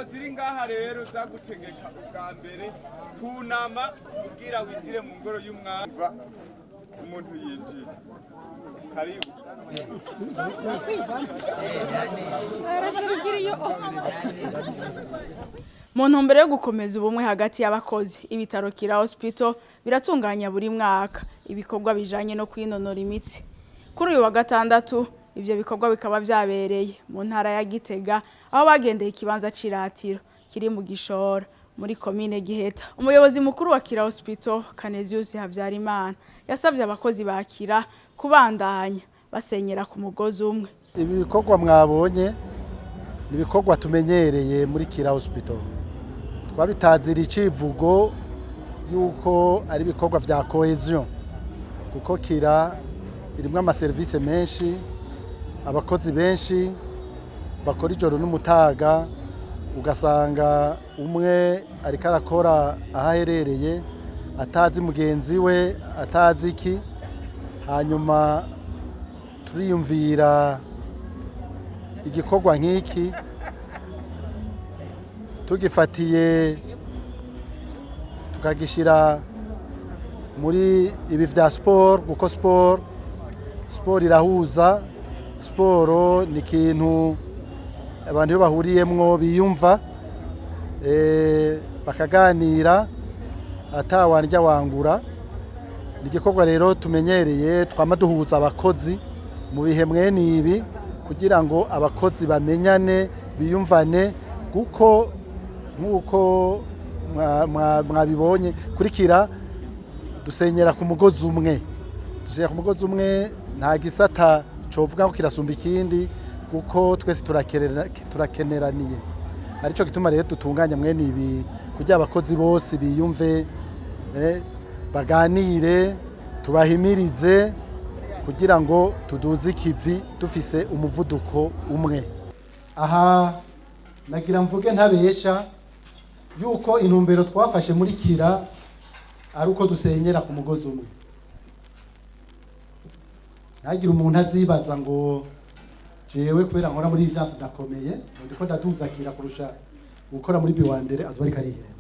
ziri ngaha rero zagutegeka ubwa mbere kunama kugira winjire mu ngoro y'umwami umuntu yinjira karibu mu ntumbero yo gukomeza ubumwe hagati y'abakozi ibitaro Kira Hospital biratunganya buri mwaka ibikorwa bijanye no kwinonora imitsi. Kuri uyu wa gatandatu ivyo bikorwa bikaba vyabereye mu ntara ya Gitega aho bagendeye ikibanza ciratiro kiri mu Gishora muri komine Giheta. Umuyobozi mukuru wa Kira Hospital Canesius Habyarimana yasavye abakozi bakira kubandanya basenyera ku mugozi umwe. Ibi bikorwa mwabonye ni ibikorwa tumenyereye muri Kira Hospital. Twabitazira icivugo yuko ari ibikorwa vya cohesion kuko Kira irimwe amaserivisi menshi, abakozi benshi bakora ijoro n'umutaga, ugasanga umwe ariko arakora ahaherereye atazi mugenzi we atazi iki, hanyuma turiyumvira igikorwa nk'iki tugifatiye tukagishira muri ibi vya sport kuko sport irahuza, sport ni ikintu abantu iyo bahuriyemwo biyumva bakaganira atawandya wangura. Ni igikorwa rero tumenyereye twama duhuza abakozi mu bihe mwene ibi kugira ngo abakozi bamenyane biyumvane kuko nk'uko mwabibonye kurikira dusenyera ku mugozi umwe. Dusenyera ku mugozi umwe nta gisata covuga ko kirasumba ikindi kuko twese turakeneraniye. Arico gituma rero dutunganya mwene ibi kugira abakozi bose biyumve baganire tubahimirize kugira ngo tuduze ikivi dufise umuvuduko umwe. Aha nagira mvuge ntabesha yuko intumbero twafashe muri Kira ari uko dusenyera ku mugozi umwe. Nagira umuntu azibaza ngo jewe kubera nkora muri agence ndakomeye ndiko ndaduza Kira kurusha gukora muri Biwandere azuba ari karihenda.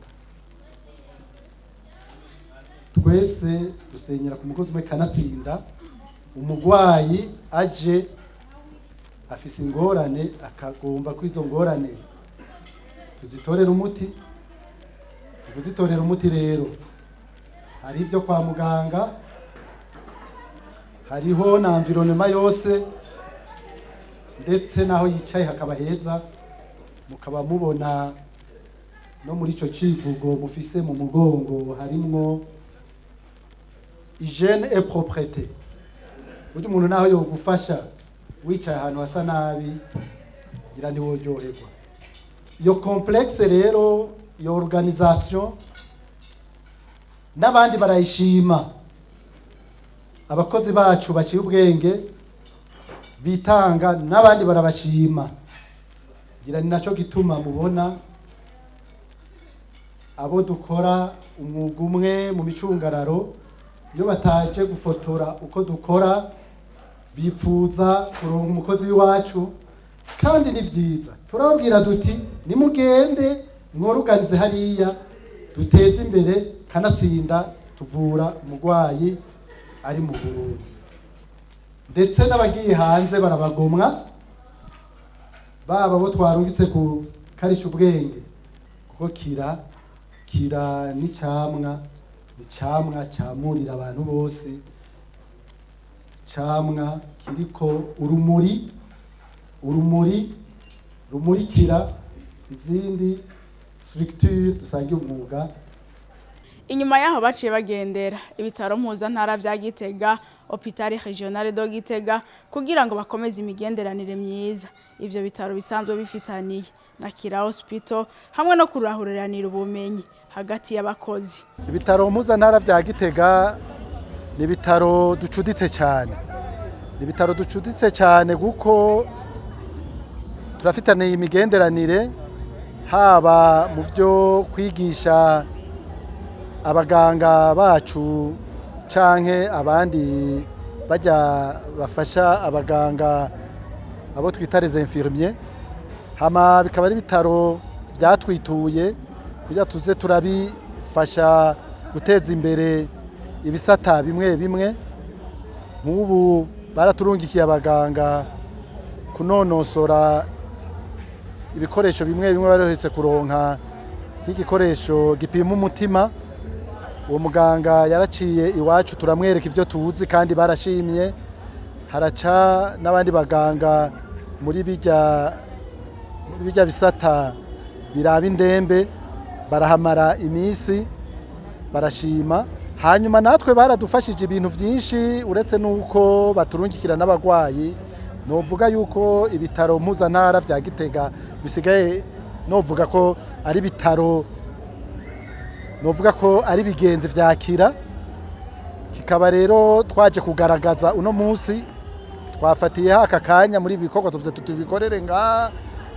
Twese dusenyera ku mugozi umwe kanatsinda umugwayi aje afise ingorane akagomba kwizo ngorane tuzitorera umuti. Kuzitorera umuti rero hari ibyo kwa muganga, hariho na environnement yose ndetse naho yicaye hakaba heza, mukaba mubona no muri ico civugo mufise mu mugongo harimwo hygiène et propreté. Undi umuntu naho yo gufasha wicaye ahantu hasa nabi gira ni woryoherwa. Iyo complexe rero iyo organisation n'abandi barayishima. Abakozi bacu baciye ubwenge bitanga n'abandi barabashima. Gira ni naco gituma mubona abo dukora umwuga umwe mu micungararo iyo bataje gufotora uko dukora bipfuza kuronka umukozi w'iwacu kandi ni vyiza. Turababwira duti nimugende mworuganize hariya duteze imbere kanatsinda tuvura umugwayi ari mu Burundi. Ndetse n'abagiye hanze barabagomwa baba bo twarungitse ku karisha ubwenge kuko Kira ni camwa camurira abantu bose, camwa kiriko urumuri rumurikira izindi structure dusangiye umwuga. Inyuma yaho baciye bagendera ibitaro mpuzantara vya Gitega Hôpital Régional de Gitega kugira ngo bakomeze imigenderanire myiza. Ivyo bitaro bisanzwe bifitaniye na Kira Hospital hamwe no kurahuriranira ubumenyi hagati y'abakozi. Ibitaro mpuzantara vya Gitega ni ibitaro ducuditse cyane. Ni ibitaro ducuditse cyane kuko turafitaniye imigenderanire haba mu byo kwigisha abaganga bacu canke abandi bajya bafasha abaganga abo twita les infirmiers. Hama bikaba ari bitaro byatwituye kugira tuze turabifasha guteza imbere ibisata bimwe bimwe. Nk'ubu baraturungikiye abaganga kunonosora ibikoresho bimwe bimwe barohetse kuronka nk'igikoresho gipima umutima. Uwo muganga yaraciye iwacu turamwereka ivyo tuzi kandi barashimye. Haraca n'abandi baganga muri bijya bisata biraba indembe barahamara imisi barashima. Hanyuma natwe baradufashije ibintu vyinshi uretse nuko baturungikira n'abagwayi. Novuga yuko ibitaro mpuzantara vya Gitega bisigaye novuga ko ari bitaro novuga ko ari bigenzi vyakira. Kikaba rero twaje kugaragaza uno munsi twafatiye aka kanya muri ibikorwa tuvuze tubikorere nga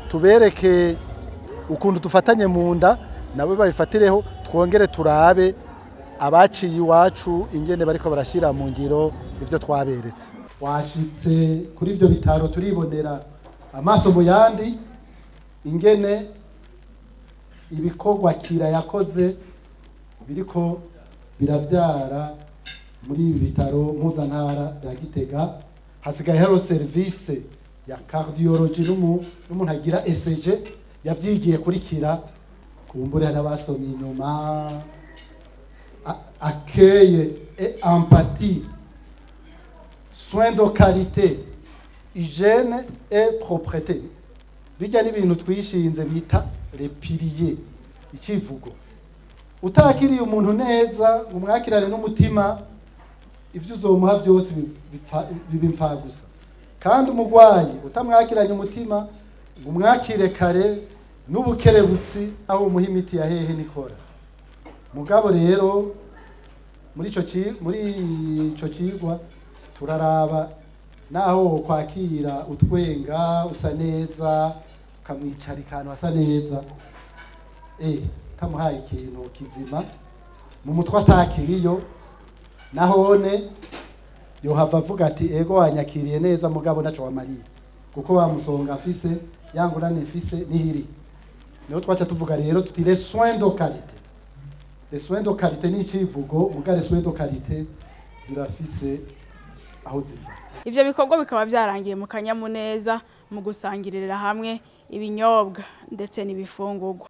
tubereke ukuntu dufatanye mu nda nabo babifatireho twongere turabe abaciye iwacu ingene bariko barashira mu ngiro ivyo twaberetse. Washitse kuri ivyo bitaro turibonera amaso mu yandi ingene ibikorwa kira yakoze biriko biravyara muri ibi bitaro mpuzantara ya Gitega. Hasigaye haro service ya cardiology n'umuntu agira ECG yavyigiye kuri kira kumbure n'abasomye inyuma accueil et empathie, soins de qualité, hygiène et propreté. Bijya n'ibintu twishinze bita les piliers ikivugo. Utakiriye umuntu neza umwakirane n'umutima ivyo uzomuha byose bibimfa gusa. Kandi umugwayi utamwakiranye umutima umwakire kare n'ubukerebutsi aho umuha imiti ya hehe nikora. Mugabo rero muri ico cigwa turaraba naho kwakira utwenga usa neza ukamwicara ikantu asa neza kamuhaye ikintu kizima mu mutwe atakiriyo nahone yohava avuga ati ego wanyakiriye neza mugabo naco wamariye kuko bamusonga afise yangurane afise nihiri. Niho twaca tuvuga rero tuti les soins de qualité. Les soins de qualité ni ikivugo muga les soins de qualité zirafise aho ziva. Ivyo bikorwa bikaba byarangiye mu kanyamuneza mu gusangirira hamwe ibinyobwa ndetse n'ibifungurwa.